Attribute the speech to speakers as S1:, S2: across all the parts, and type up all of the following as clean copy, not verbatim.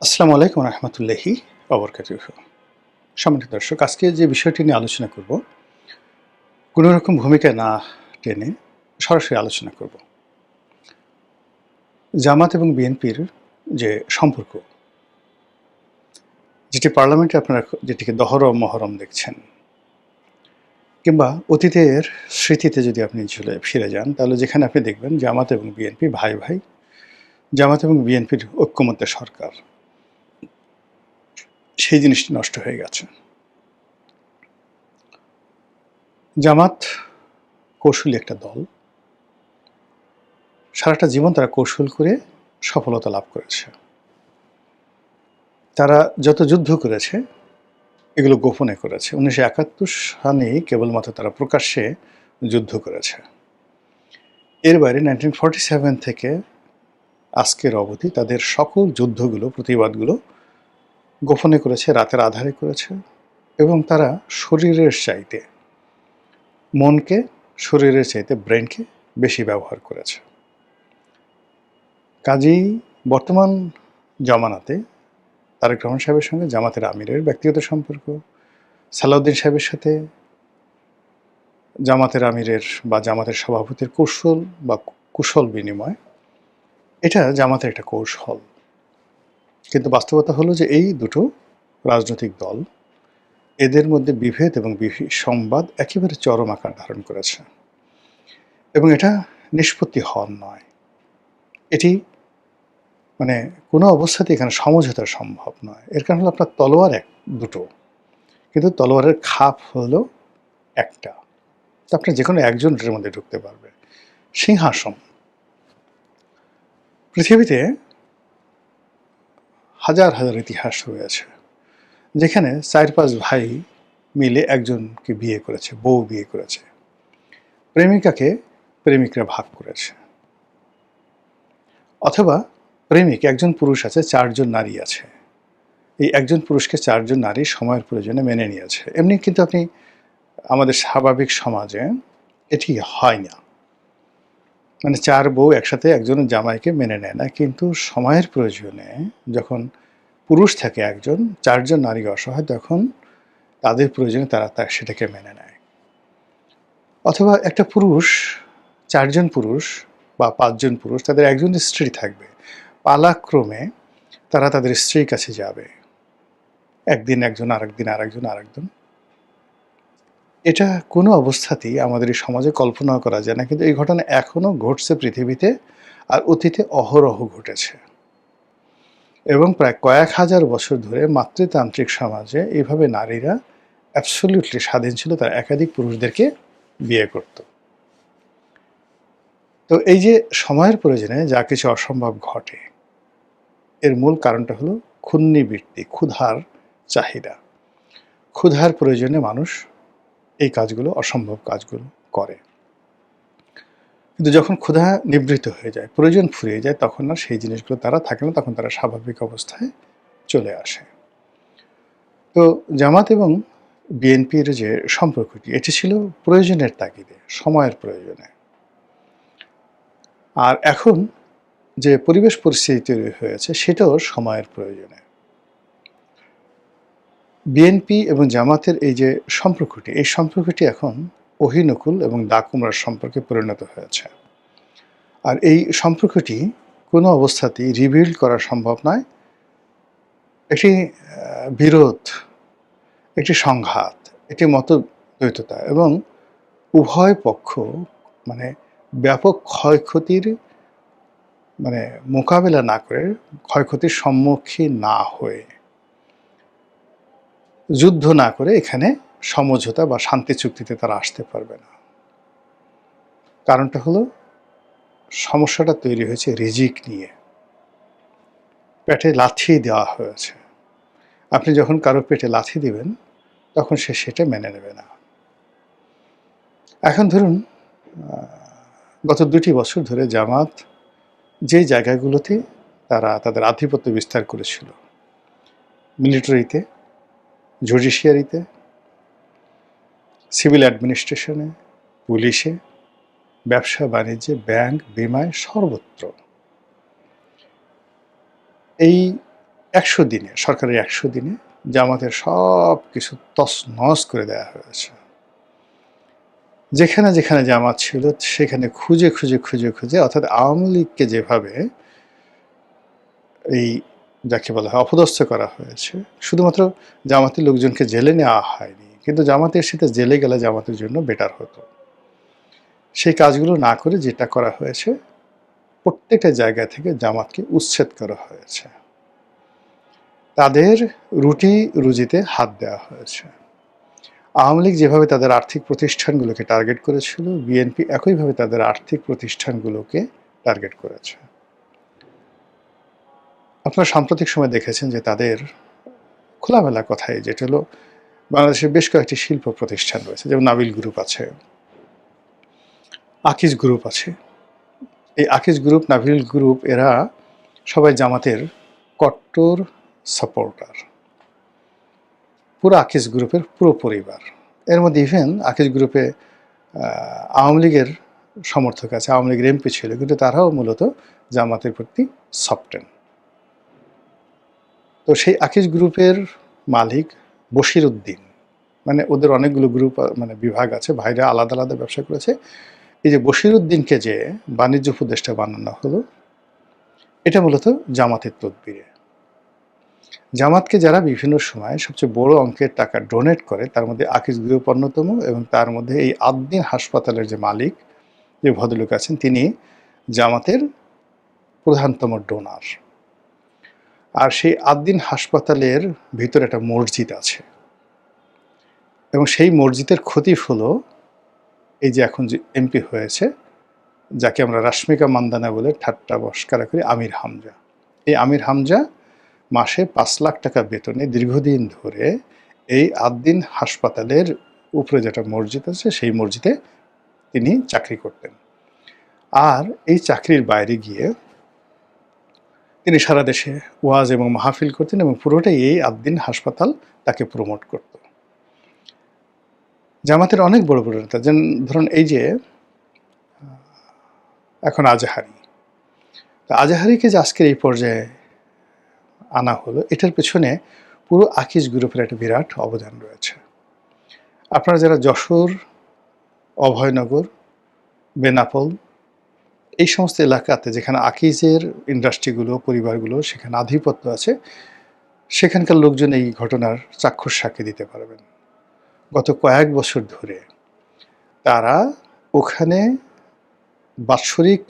S1: আসসালামু আলাইকুম রহমতুল্লাহি ওবরকাতুহু। সম্মানিত দর্শক, আজকে যে বিষয়টি নিয়ে আলোচনা করব, কোনো রকম ভূমিকা না টেনে সরাসরি আলোচনা করব। জামাত এবং বিএনপির যে সম্পর্ক, যেটি পার্লামেন্টে আপনারা যেটিকে দহরম মহরম দেখছেন, কিংবা অতীতের স্মৃতিতে যদি আপনি ফিরে যান, তাহলে যেখানে আপনি দেখবেন জামাত এবং বিএনপি ভাই ভাই, জামাত এবং বিএনপির ঐক্যমত্যে সরকার, সেই জিনিসটি নষ্ট হয়ে গেছে। জামাত কৌশলী একটা দল, সারাটা জীবন তারা কৌশল করে সফলতা লাভ করেছে। তারা যত যুদ্ধ করেছে, এগুলো গোপনে করেছে। ১৯৭১ সালেই কেবলমাত্র তারা প্রকাশ্যে যুদ্ধ করেছে। এর বাইরে 1947 থেকে আজকের অবধি তাদের সকল যুদ্ধগুলো, প্রতিবাদগুলো গোপনে করেছে, রাতের আঁধারে করেছে, এবং তারা শরীরের চাইতে মনকে, শরীরের চাইতে ব্রেনকে বেশি ব্যবহার করেছে। কাজেই বর্তমান জমানাতে তারেক রহমান সাহেবের সঙ্গে জামাতের আমিরের ব্যক্তিগত সম্পর্ক, সালাউদ্দিন সাহেবের সাথে জামাতের আমিরের বা জামাতের সভাপতির কৌশল বা কুশল বিনিময়, এটা জামাতের একটা কৌশল। কিন্তু বাস্তবতা হলো যে এই দুটো রাজনৈতিক দল, এদের মধ্যে বিভেদ এবং সংবাদ একেবারে চরম আকার ধারণ করেছে, এবং এটা নিষ্পত্তি হওয়ার নয়। এটি মানে কোনো অবস্থাতে এখানে সমঝোতা সম্ভব নয়। এর কারণ হলো আপনার তলোয়ার দুটো, কিন্তু তলোয়ারের খাপ হলো একটা। তো আপনি যে কোনো একজন এর মধ্যে ঢুকতে পারবে। সিংহাসন, পৃথিবীতে হাজার হাজার ইতিহাস রয়েছে, যেখানে ৪-৫ ভাই মিলে একজনকে বিয়ে করেছে, বউ বিয়ে করেছে, প্রেমিকাকে প্রেমিকরা ভাগ করেছে, অথবা প্রেমিক একজন পুরুষ আছে, ৪ জন নারী আছে, এই একজন পুরুষকে ৪ জন নারী সময়ের প্রয়োজনে মেনে নিয়েছে। এমনি কিন্তু আপনি আমাদের স্বাভাবিক সমাজে এটি হয় না। মানে ৪ বউ একসাথে একজন জামাইকে মেনে নেয় না, কিন্তু সময়ের প্রয়োজনে যখন পুরুষ থাকে একজন, ৪ জন নারী অসহায়, তখন তাদের প্রয়োজনে তারা সেটাকে মেনে নেয়। অথবা একটা পুরুষ, ৪ জন পুরুষ বা ৫ জন পুরুষ, তাদের একজন স্ত্রী থাকবে, পালাক্রমে তারা তাদের স্ত্রীর কাছে যাবে, একদিন একজন, আরেকদিন আরেকজন, আরেকজন। এটা কোনো অবস্থাতেই আমাদের এই সমাজে কল্পনা করা যায় না, কিন্তু এই ঘটনা এখনও ঘটছে পৃথিবীতে, আর অতীতে অহরহ ঘটেছে। এবং প্রায় কয়েক হাজার বছর ধরে মাতৃতান্ত্রিক সমাজে এইভাবে নারীরা অ্যাবসলিউটলি স্বাধীন ছিল, তারা একাধিক পুরুষদেরকে বিয়ে করত। তো এই যে সময়ের প্রয়োজনে যা কিছু অসম্ভব ঘটে, এর মূল কারণটা হলো ক্ষুন্নিবৃত্তি, ক্ষুধার চাহিদা। ক্ষুধার প্রয়োজনে মানুষ এই কাজগুলো, অসম্ভব কাজগুলো করে। কিন্তু যখন ক্ষুধা নিবৃত্ত হয়ে যায়, প্রয়োজন ফুরিয়ে যায়, তখন আর সেই জিনিসগুলো তারা থাকে না, তখন তারা স্বাভাবিক অবস্থায় চলে আসে। তো জামাত এবং বিএনপির যে সম্পর্কটি, এটি ছিল প্রয়োজনের তাগিদে, সময়ের প্রয়োজনে। আর এখন যে পরিবেশ পরিস্থিতি তৈরি হয়েছে, সেটাও সময়ের প্রয়োজনে। বিএনপি এবং জামাতের এই যে সম্পর্কটি, এই সম্পর্কটি এখন অহিনকুল এবং দাকুমরার সম্পর্কে পরিণত হয়েছে। আর এই সম্পর্কটি কোনো অবস্থাতেই রিবিল্ড করা সম্ভব নয়। একটি বিরোধ, একটি সংঘাত, একটি মতদ্বৈততা, এবং উভয় পক্ষ মানে ব্যাপক ক্ষয়ক্ষতির মোকাবেলা না করে, ক্ষয়ক্ষতির সম্মুখীন না হয়ে, যুদ্ধ না করে এখানে সমঝোতা বা শান্তি চুক্তিতে তারা আসতে পারবে না। কারণটা হলো, সমস্যাটা তৈরি হয়েছে রিজিক নিয়ে, পেটে লাথি দেওয়া হয়েছে। আপনি যখন কারো পেটে লাথি দিবেন, তখন সে সেটা মেনে নেবে না। এখন ধরুন, গত ২টি বছর ধরে জামাত যে জায়গাগুলোতে তারা তাদের আধিপত্য বিস্তার করেছিল, মিলিটারিতে, জুডিশিয়ারিতে, সিভিল অ্যাডমিনিস্ট্রেশনে, পুলিশে, ব্যবসা বাণিজ্যে, ব্যাংক, বিমায়, সর্বত্র এই 100 দিনে, সরকারের 100 দিনে জামাতের সব কিছু তছনছ করে দেওয়া হয়েছে। যেখানে যেখানে জামাত ছিল সেখানে খুঁজে খুঁজে খুঁজে খুঁজে, অর্থাৎ আওয়ামী লীগকে যেভাবে এই যাকে বলা হয় অপদস্থ করা হয়েছে, শুধুমাত্র জামাতের লোকজনকে জেলে নেওয়া হয়নি, কিন্তু জামাতের সাথে জেলে গেলে জামাতের জন্য বেটার হতো। সেই কাজগুলো না করে যেটা করা হয়েছে, প্রত্যেকটা জায়গা থেকে জামাতকে উচ্ছেদ করা হয়েছে, তাদের রুটি রুজিতে হাত দেওয়া হয়েছে। আওয়ামী লীগ যেভাবে তাদের আর্থিক প্রতিষ্ঠানগুলোকে টার্গেট করেছিল, বিএনপি একইভাবে তাদের আর্থিক প্রতিষ্ঠানগুলোকে টার্গেট করেছে। আপনারা সাম্প্রতিক সময় দেখেছেন যে তাদের খোলামেলা কথাই, যেটা হলো বাংলাদেশের বেশ কয়েকটি শিল্প প্রতিষ্ঠান রয়েছে, যেমন নাবিল গ্রুপ আছে, আকিজ গ্রুপ আছে। এই আকিজ গ্রুপ, নাবিল গ্রুপ, এরা সবাই জামাতের কট্টর সাপোর্টার। পুরো আকিজ গ্রুপের পুরো পরিবার, এর মধ্যে ইভেন আকিজ গ্রুপে আওয়ামী লীগের সমর্থক আছে, আওয়ামী লীগের এমপি ছিল, কিন্তু তারাও মূলত জামাতের প্রতি সফটেন। তো সেই আকিজ গ্রুপের মালিক বশির উদ্দিন, মানে ওদের অনেকগুলো গ্রুপ, মানে বিভাগ আছে, ভাইরা আলাদা আলাদা ব্যবসা করেছে। এই যে বশির উদ্দিনকে যে বাণিজ্য উপদেষ্টা বানানো হলো, এটা মূলত জামাতের তদবিরে। জামাতকে যারা বিভিন্ন সময় সবচেয়ে বড় অঙ্কের টাকা ডোনেট করে, তার মধ্যে আকিজ গ্রুপ অন্যতম, এবং তার মধ্যে এই আদ্দিন হাসপাতালের যে মালিক, যে ভদ্রলোক আছেন, তিনি জামাতের প্রধানতম ডোনার। আর সেই আদ্দিন হাসপাতালের ভিতরে একটা মসজিদ আছে, এবং সেই মসজিদের খতিব হলো এই যে এখন যে এমপি হয়েছে, যাকে আমরা রাশ্মিকা মান্দানা বলে ঠাট্টা বস্কারা করি, আমির হামজা। এই আমির হামজা মাসে 5 লাখ টাকা বেতনে দীর্ঘদিন ধরে এই আদ্দিন হাসপাতালের উপরে যেটা মসজিদ আছে, সেই মসজিদে তিনি চাকরি করতেন। আর এই চাকরির বাইরে গিয়ে তিনি সারা দেশে ওয়াজ এবং মাহফিল করতেন, এবং পুরোটাই এই আদ্দিন হাসপাতাল তাকে প্রমোট করত। জামাতের অনেক বড় বড় নেতা, যেমন ধরুন এই যে এখন আজাহারি, আজাহারিকে যে আজকের এই পর্যায়ে আনা হলো, এটার পেছনে পুরো আকিজ গ্রুপের একটা বিরাট অবদান রয়েছে। আপনারা যারা যশোর, অভয়নগর, বেনাপোল, এই সমস্ত এলাকাতে যেখানে আকিজের ইন্ডাস্ট্রিগুলো, পরিবারগুলো সেখানে আধিপত্য আছে, সেখানকার লোকজন এই ঘটনার চাক্ষুষ সাক্ষী দিতে পারবেন। গত কয়েক বছর ধরে তারা ওখানে বাৎসরিক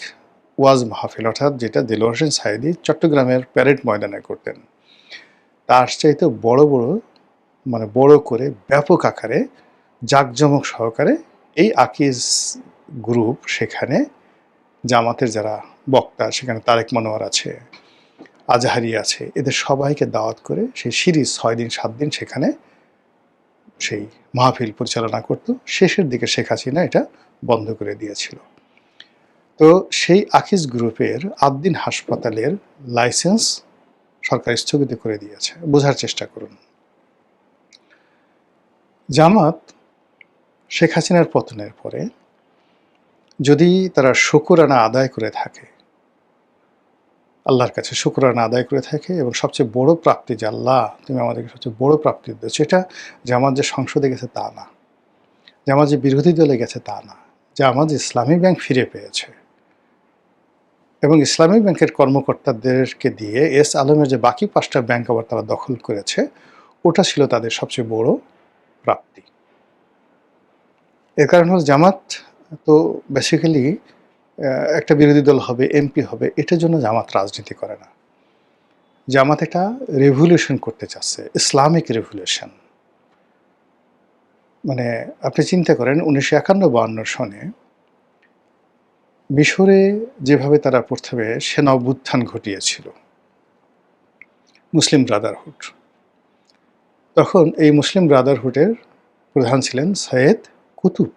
S1: ওয়াজ মাহফিল, অর্থাৎ যেটা দেলোয়ার হোসেন সাঈদী চট্টগ্রামের প্যারেড ময়দানে করতেন, তার চাইতে বড় বড়, মানে বড় করে ব্যাপক আকারে জাঁকজমক সহকারে এই আকিজ গ্রুপ সেখানে জামাতের যারা বক্তা, সেখানে তারেক মনোয়ার আছে, আজাহারি আছে, এদের সবাইকে দাওয়াত করে সেই সিরিজ 6 দিন 7 দিন সেখানে সেই মাহফিল পরিচালনা করত। শেষের দিকে শেখ হাসিনা এটা বন্ধ করে দিয়েছিল। তো সেই আকিজ গ্রুপের আদ্দিন হাসপাতালের লাইসেন্স সরকার স্থগিত করে দিয়েছে। বোঝার চেষ্টা করুন, জামাত শেখ হাসিনার পতনের পরে যদি তারা শুকরানা আদায় করে থাকে, আল্লাহর কাছে শুকরানা আদায় করে থাকে, এবং সবচেয়ে বড় প্রাপ্তি যে আল্লাহ তুমি আমাদেরকে সবচেয়ে বড় প্রাপ্তি দিচ্ছ, সেটা জামাত যে সংসদে গেছে তা না, জামাত যে বিরোধী দলে গেছে তা না, জামাত ইসলামী ব্যাংক ফিরে পেয়েছে, এবং ইসলামী ব্যাংকের কর্মকর্তাদেরকে দিয়ে এস আলমের যে বাকি 5টা ব্যাংক আবার তারা দখল করেছে, ওটা ছিল তাদের সবচেয়ে বড় প্রাপ্তি। এর কারণ হল জামাত তো বেসিক্যালি একটা বিরোধী দল হবে, এমপি হবে, এটার জন্য জামাত রাজনীতি করে না। জামাত একটা রেভলিউশন করতে চাচ্ছে, ইসলামিক রেভলিউশন। মানে আপনি চিন্তা করেন 1951-52 সনে মিশরে যেভাবে তারা প্রথমে সেনা অভ্যুত্থান ঘটিয়েছিল, মুসলিম ব্রাদারহুড, তখন এই মুসলিম ব্রাদারহুডের প্রধান ছিলেন সৈয়দ কুতুব।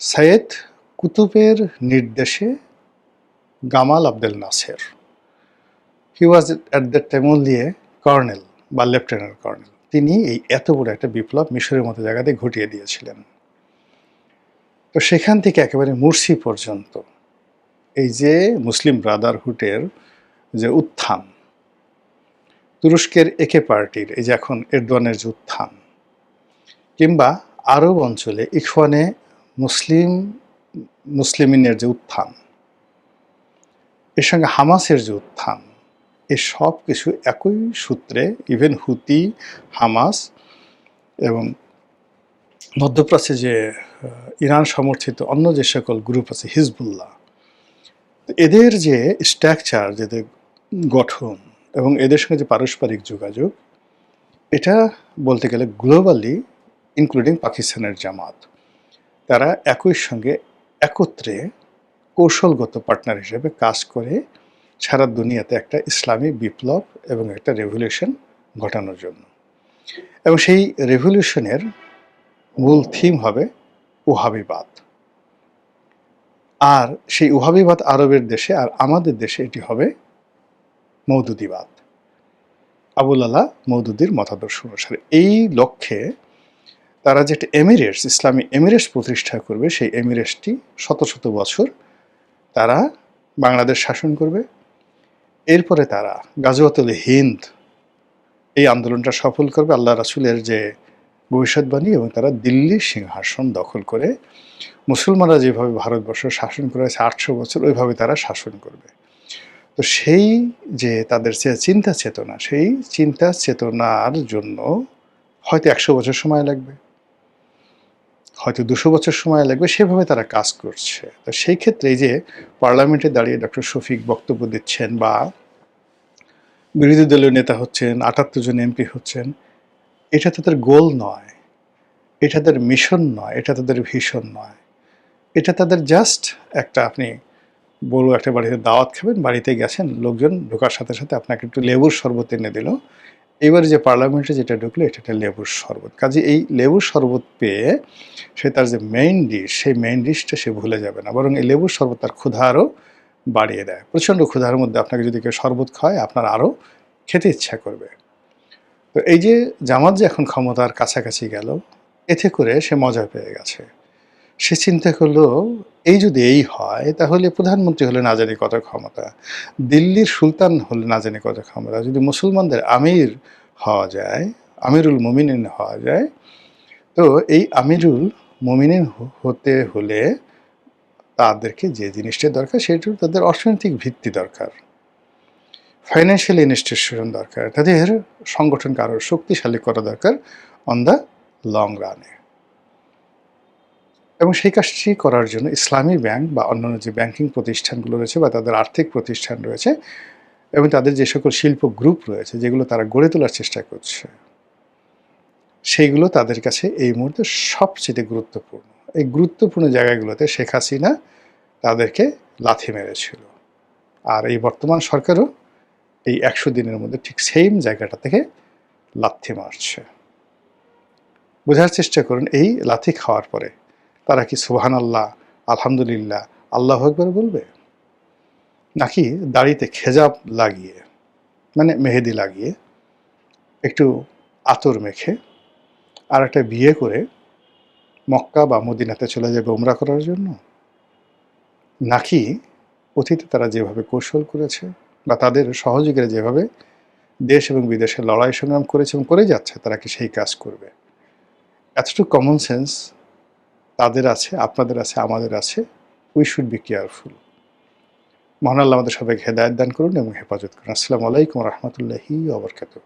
S1: সৈয়দ কুতুবের নির্দেশে গামাল Abdel Nasser, he was at that time only a colonel বা লেফটেন্যান্ট কর্নেল, তিনি এই এত বড় একটা বিপ্লব মিশরের মতো জায়গাতে ঘটিয়ে দিয়েছিলেন। তো সেখান থেকে একেবারে মুরসি পর্যন্ত এই যে মুসলিম ব্রাদারহুডের যে উত্থান, তুরস্কের একে পার্টির এই যে এখন এরদোয়ানের যে উত্থান, কিংবা আরব অঞ্চলে ইখওয়ানে মুসলিমিনের যে উত্থান, এর সঙ্গে হামাসের যে উত্থান, এ সব কিছু একই সূত্রে, ইভেন হুতি, হামাস এবং মধ্যপ্রাচ্যে যে ইরান সমর্থিত অন্য যে সকল গ্রুপ আছে, হিজবুল্লাহ, এদের যে স্ট্রাকচার, যেদের গঠন এবং এদের সঙ্গে যে পারস্পরিক যোগাযোগ, এটা বলতে গেলে গ্লোবালি ইনক্লুডিং পাকিস্তানের জামাত, তারা একই সঙ্গে একত্রে কৌশলগত পার্টনার হিসেবে কাজ করে সারা দুনিয়াতে একটা ইসলামী বিপ্লব এবং একটা রেভলিউশন ঘটানোর জন্য। এবং সেই রেভলিউশনের মূল থিম হবে ওহাবিবাদ। আর সেই ওহাবিবাদ আরবের দেশে, আর আমাদের দেশে এটি হবে মওদুদিবাদ, আবুল আলা মওদুদির মতাদর্শ অনুসারে। এই লক্ষ্যে তারা যেটা এমিরেটস, ইসলামী এমিরেটস প্রতিষ্ঠা করবে, সেই এমিরেটসটি শত শত বছর তারা বাংলাদেশ শাসন করবে। এরপরে তারা গাজওয়াতুল হিন্দ এই আন্দোলনটা সফল করবে, আল্লাহ রাসূলের যে ভবিষ্যৎবাণী, এবং তারা দিল্লির সিংহাসন দখল করে মুসলমানরা যেভাবে ভারতবর্ষ শাসন করেছে 800 বছর, ওইভাবে তারা শাসন করবে। তো সেই যে তাদের যে চিন্তা চেতনা, সেই চিন্তা চেতনার জন্য হয়তো 100 বছর সময় লাগবে, হয়তো 200 বছর সময় লাগবে, সেভাবে তারা কাজ করছে। তো সেই ক্ষেত্রে এই যে পার্লামেন্টে দাঁড়িয়ে ডক্টর শফিক বক্তব্য দিচ্ছেন, বা বিরোধী দলীয় নেতা হচ্ছেন, 78 জন এমপি হচ্ছেন, এটা তাদের গোল নয়, এটা তাদের মিশন নয়, এটা তাদের ভিশন নয়, এটা তাদের জাস্ট একটা, আপনি বড় একটা বাড়িতে দাওয়াত খাবেন, বাড়িতে গেছেন, লোকজন ঢোকার সাথে সাথে আপনাকে একটু লেবুর শরবত এনে দিল, এবারে যে পার্লামেন্টে যেটা ঢুকলো এটা একটা লেবুর শরবত। কাজে এই লেবুর শরবত পেয়ে সে তার যে মেইন ডিশ, সেই মেইন ডিশটা সে ভুলে যাবে না, বরং এই লেবুর শরবত তার ক্ষুধা আরও বাড়িয়ে দেয়। প্রচণ্ড ক্ষুধার মধ্যে আপনাকে যদি কেউ শরবত খায়, আপনার আরও খেতে ইচ্ছা করবে। তো এই যে জামাত যে এখন ক্ষমতার কাছাকাছি গেল, এতে করে সে মজা পেয়ে গেছে। সে চিন্তা করলো, এই যদি এই হয়, তাহলে প্রধানমন্ত্রী হলে না জানি কত ক্ষমতা, দিল্লির সুলতান হলে না জানি কত ক্ষমতা, যদি মুসলমানদের আমির হওয়া যায়, আমিরুল মুমিনিন হওয়া যায়, তো এই আমিরুল মুমিনিন হতে হলে তাদেরকে যে জিনিসটা দরকার, সেটা তাদের অর্থনৈতিক ভিত্তি দরকার, ফাইন্যান্সিয়াল ইনস্টিটিউশন দরকার, তাদের সংগঠনকে আরও শক্তিশালী করা দরকার অন দ্য লং রানে। এবং সেই কাজটি করার জন্য ইসলামী ব্যাংক বা অন্যান্য যে ব্যাংকিং প্রতিষ্ঠানগুলো রয়েছে, বা তাদের আর্থিক প্রতিষ্ঠান রয়েছে, এবং তাদের যে সকল শিল্প গ্রুপ রয়েছে, যেগুলো তারা গড়ে তোলার চেষ্টা করছে, সেইগুলো তাদের কাছে এই মুহূর্তে সবচেয়ে গুরুত্বপূর্ণ। এই গুরুত্বপূর্ণ জায়গাগুলোতে শেখ হাসিনা তাদেরকে লাথি মেরেছিল, আর এই বর্তমান সরকারও এই 100 দিনের মধ্যে ঠিক সেম জায়গাটা থেকে লাথি মারছে। বোঝার চেষ্টা করুন, এই লাথি খাওয়ার পরে তারা কি সুবহানাল্লাহ, আলহামদুলিল্লাহ, আল্লাহু আকবার বলবে, নাকি দাড়িতে খেজাব লাগিয়ে, মানে মেহেদি লাগিয়ে, একটু আতর মেখে আর একটা বিয়ে করে মক্কা বা মদিনাতে চলে যাবে উমরা করার জন্য? নাকি অতীতে তারা যেভাবে কৌশল করেছে, বা তাদের সহযোগীরা যেভাবে দেশ এবং বিদেশে লড়াই সংগ্রাম করেছে এবং করে যাচ্ছে, তারা কি সেই কাজ করবে? এতটুকু কমন সেন্স তাদের আছে, আপনাদের আছে, আমাদের আছে। We should be careful. মহান আল্লাহ আমাদের সবাইকে হেদায়েত দান করুন এবং হেফাজত করুন। আসসালামু আলাইকুম ওয়া রাহমাতুল্লাহি ওয়া বারাকাতুহু।